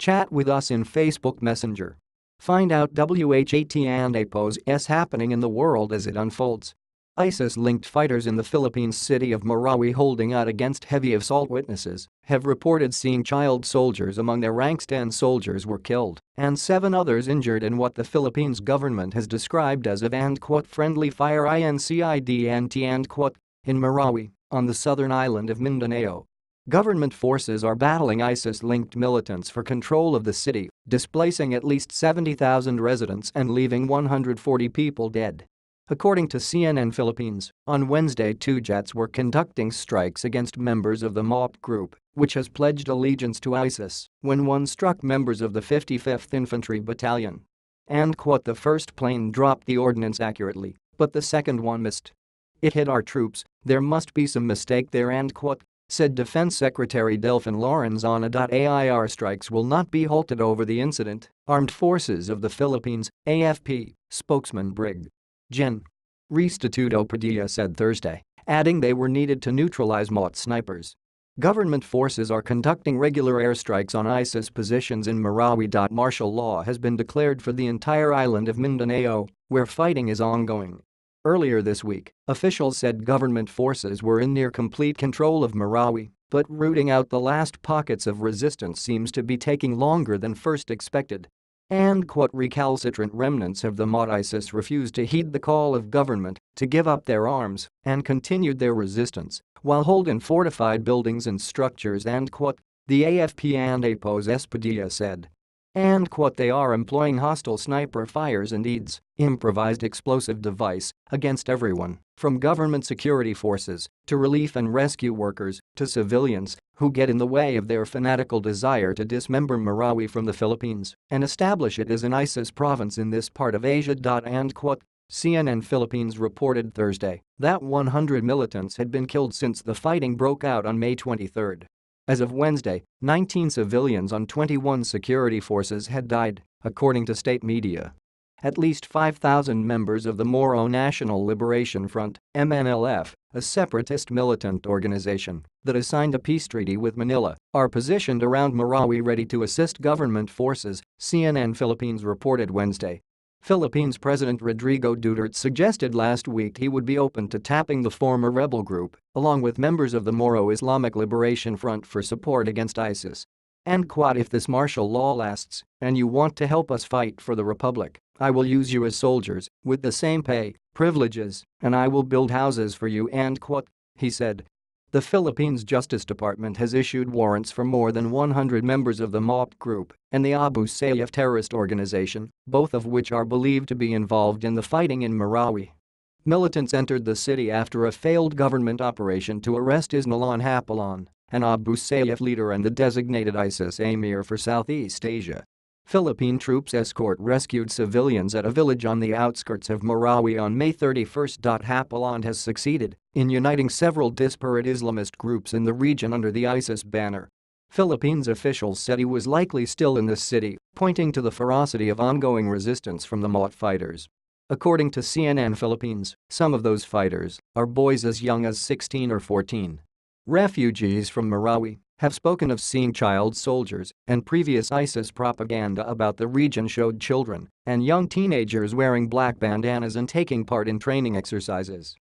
Chat with us in Facebook Messenger. Find out WHAT and APOS is happening in the world as it unfolds. ISIS-linked fighters in the Philippines city of Marawi holding out against heavy assault witnesses have reported seeing child soldiers among their ranks. 10 soldiers were killed and 7 others injured in what the Philippines government has described as a "friendly fire incident" in Marawi, on the southern island of Mindanao. Government forces are battling ISIS-linked militants for control of the city, displacing at least 70,000 residents and leaving 140 people dead. According to CNN Philippines, on Wednesday 2 jets were conducting strikes against members of the MOP group, which has pledged allegiance to ISIS, when one struck members of the 55th Infantry Battalion. The first plane dropped the ordnance accurately, but the second one missed. "It hit our troops, there must be some mistake there," said Defense Secretary Delphin Lawrence on a airstrikes will not be halted over the incident, Armed Forces of the Philippines, AFP, spokesman Brig. Gen. Restituto Padilla said Thursday, adding they were needed to neutralize MOT snipers. Government forces are conducting regular airstrikes on ISIS positions in Marawi. Martial law has been declared for the entire island of Mindanao, where fighting is ongoing. Earlier this week, officials said government forces were in near complete control of Marawi, but rooting out the last pockets of resistance seems to be taking longer than first expected. Recalcitrant remnants of the MOT ISIS refused to heed the call of government to give up their arms and continued their resistance while holding fortified buildings and structures. The AFP and APOS Padilla said. They are employing hostile sniper fires and IEDs, improvised explosive device, against everyone, from government security forces to relief and rescue workers to civilians who get in the way of their fanatical desire to dismember Marawi from the Philippines and establish it as an ISIS province in this part of Asia. CNN Philippines reported Thursday that 100 militants had been killed since the fighting broke out on May 23. As of Wednesday, 19 civilians on 21 security forces had died, according to state media. At least 5,000 members of the Moro National Liberation Front, MNLF, a separatist militant organization that has signed a peace treaty with Manila, are positioned around Marawi ready to assist government forces, CNN Philippines reported Wednesday. Philippines President Rodrigo Duterte suggested last week he would be open to tapping the former rebel group, along with members of the Moro Islamic Liberation Front for support against ISIS. If this martial law lasts, and you want to help us fight for the republic, I will use you as soldiers, with the same pay, privileges, and I will build houses for you, he said. The Philippines Justice Department has issued warrants for more than 100 members of the MOP group and the Abu Sayyaf terrorist organization, both of which are believed to be involved in the fighting in Marawi. Militants entered the city after a failed government operation to arrest Isnilon Hapilon, an Abu Sayyaf leader and the designated ISIS emir for Southeast Asia. Philippine troops escort rescued civilians at a village on the outskirts of Marawi on May 31. Hapilon has succeeded in uniting several disparate Islamist groups in the region under the ISIS banner. Philippines officials said he was likely still in the city, pointing to the ferocity of ongoing resistance from the MOT fighters. According to CNN Philippines, some of those fighters are boys as young as 16 or 14. Refugees from Marawi have spoken of seeing child soldiers, and previous ISIS propaganda about the region showed children and young teenagers wearing black bandanas and taking part in training exercises.